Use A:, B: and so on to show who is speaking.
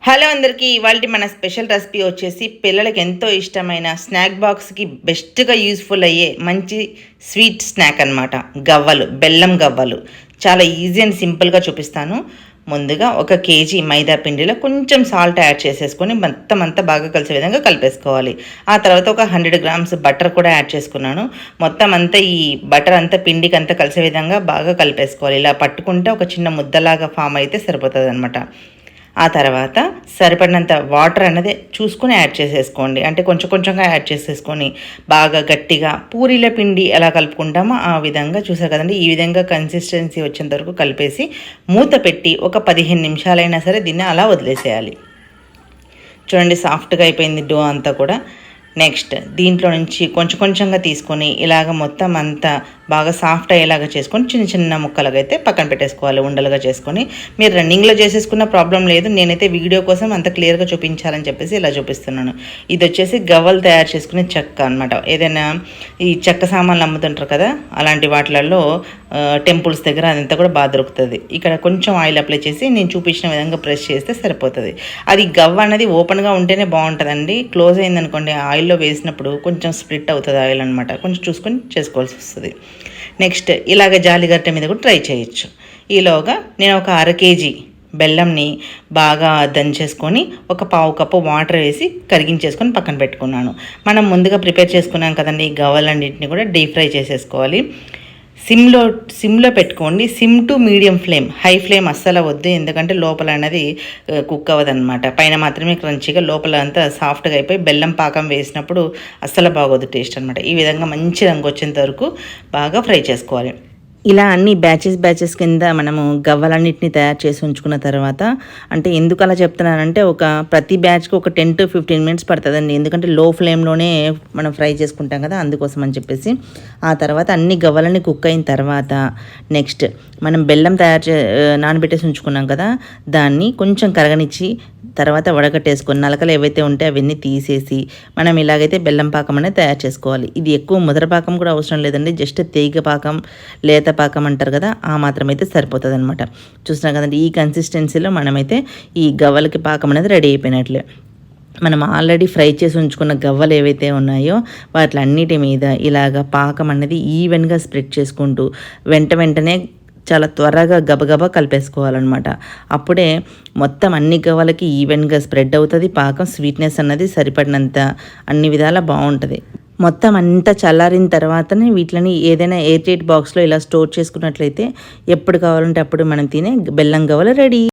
A: Hello అందరికీ ఇవాళ మన స్పెషల్ రెసిపీ వచ్చేసి పిల్లలకి ఎంతో ఇష్టమైన స్నాక్ బాక్స్కి బెస్ట్గా యూస్ఫుల్ అయ్యే మంచి స్వీట్ స్నాక్ అనమాట. గవ్వలు, బెల్లం గవ్వలు చాలా ఈజీ అండ్ సింపుల్గా చూపిస్తాను. ముందుగా 1 కేజీ మైదా పిండిలో కొంచెం సాల్ట్ యాడ్ చేసేసుకొని మొత్తం అంతా బాగా కలిసే విధంగా కలిపేసుకోవాలి. ఆ తర్వాత ఒక 100 గ్రామ్స్ బటర్ కూడా యాడ్ చేసుకున్నాను. మొత్తం అంతా ఈ బటర్ అంతా పిండికి అంతా కలిసే విధంగా బాగా కలిపేసుకోవాలి. ఇలా పట్టుకుంటే ఒక చిన్న ముద్దలాగా ఫామ్ అయితే సరిపోతుంది అనమాట. ఆ తర్వాత సరిపడినంత వాటర్ అన్నది చూసుకొని యాడ్ చేసేసుకోండి. అంటే కొంచెం కొంచెంగా యాడ్ చేసేసుకొని బాగా గట్టిగా పూరీల పిండి ఎలా కలుపుకుంటామో ఆ విధంగా చూసారు కదండి. ఈ విధంగా కన్సిస్టెన్సీ వచ్చేంత వరకు కలిపేసి మూత పెట్టి ఒక 15 నిమిషాలైనా సరే దీన్ని అలా వదిలేసేయాలి. చూడండి, సాఫ్ట్గా అయిపోయింది డో అంతా కూడా. నెక్స్ట్ దీంట్లో నుంచి కొంచెం కొంచెంగా తీసుకొని ఇలాగ మొత్తం అంతా బాగా సాఫ్ట్ అయ్యేలాగా చేసుకొని చిన్న చిన్న ముక్కలుగా అయితే పక్కన పెట్టేసుకోవాలి, ఉండలుగా చేసుకొని. మీరు రన్నింగ్లో చేసేసుకున్న ప్రాబ్లం లేదు, నేనైతే వీడియో కోసం అంత క్లియర్గా చూపించాలని చెప్పేసి ఇలా చూపిస్తున్నాను. ఇది వచ్చేసి గవ్వలు తయారు చేసుకునే చెక్క అనమాట. ఏదైనా ఈ చెక్క సామాన్లు అమ్ముతుంటారు కదా, అలాంటి వాటిలలో టెంపుల్స్ దగ్గర అదంతా కూడా బాగా దొరుకుతుంది. ఇక్కడ కొంచెం ఆయిల్ అప్లై చేసి నేను చూపించిన విధంగా ప్రెస్ చేస్తే సరిపోతుంది. అది గవ్వ అనేది ఓపెన్గా ఉంటేనే బాగుంటుందండి. క్లోజ్ అయిందనుకోండి, ఆయిల్లో వేసినప్పుడు కొంచెం స్ప్లిట్ అవుతుంది ఆయిల్ అనమాట. కొంచెం చూసుకొని చేసుకోవాల్సి వస్తుంది. నెక్స్ట్ ఇలాగ జాలిగట్ట మీద కూడా ట్రై చేయొచ్చు. ఈలోగా నేను ఒక 1/2 కేజీ బెల్లంని బాగా దంచేసుకొని ఒక 1/2 కప్పు వాటర్ వేసి కరిగించేసుకొని పక్కన పెట్టుకున్నాను. మనం ముందుగా ప్రిపేర్ చేసుకున్నాం కదండి, ఈ గవ్వలన్నింటినీ కూడా డీప్ ఫ్రై చేసేసుకోవాలి. సిమ్లో పెట్టుకోండి. SIM to medium flame, high flame అస్సలు వద్దు, ఎందుకంటే లోపల అనేది కుక్ అవ్వదన్నమాట. పైన మాత్రమే క్రంచీగా, లోపల అంతా సాఫ్ట్గా అయిపోయి బెల్లం పాకం వేసినప్పుడు అస్సలు బాగోదు టేస్ట్ అనమాట. ఈ విధంగా మంచి రంగు వచ్చేంత వరకు బాగా ఫ్రై చేసుకోవాలి. ఇలా అన్ని బ్యాచెస్ కింద మనము గవ్వలన్నింటినీ తయారు చేసి ఉంచుకున్న తర్వాత, అంటే ఎందుకు అలా చెప్తున్నానంటే ప్రతి బ్యాచ్కి ఒక 10 to 15 మినిట్స్ పడుతుందండి. ఎందుకంటే లో ఫ్లేమ్లోనే మనం ఫ్రై చేసుకుంటాం కదా, అందుకోసం అని చెప్పేసి. ఆ తర్వాత అన్ని గవ్వలన్నీ కుక్ అయిన తర్వాత నెక్స్ట్ మనం బెల్లం నానబెట్టేసి ఉంచుకున్నాం కదా, దాన్ని కొంచెం కరగనిచ్చి తర్వాత వడగట్టేసుకొని నలకలు ఏవైతే ఉంటే అవన్నీ తీసేసి మనం ఇలాగైతే బెల్లం పాకం అనేది తయారు చేసుకోవాలి. ఇది ఎక్కువ ముద్ర పాకం కూడా అవసరం లేదండి, జస్ట్ తీగ పాకం, లేత పాకం అంటారు కదా, ఆ మాత్రం అయితే సరిపోతుంది అనమాట. చూసినా కదండి, ఈ కన్సిస్టెన్సీలో మనమైతే ఈ గవ్వలకి పాకం అనేది రెడీ అయిపోయినట్లే. మనం ఆల్రెడీ ఫ్రై చేసి ఉంచుకున్న గవ్వలు ఏవైతే ఉన్నాయో వాటిలన్నిటి మీద ఇలాగ పాకం అనేది ఈవెన్గా స్ప్రెడ్ చేసుకుంటూ వెంటనే చాలా త్వరగా గబగబా కలిపేసుకోవాలన్నమాట. అప్పుడే మొత్తం అన్ని గవ్వలకి ఈవెన్గా స్ప్రెడ్ అవుతుంది పాకం. స్వీట్నెస్ అన్నది సరిపడినంత అన్ని విధాలా బాగుంటుంది. మొత్తం అంతా చల్లారిన తర్వాతనే వీటిని ఏదైనా ఎయిర్ టైట్ బాక్స్లో ఇలా స్టోర్ చేసుకున్నట్లయితే ఎప్పుడు కావాలంటే అప్పుడు మనం తినే బెల్లం గవ్వలు రెడీ.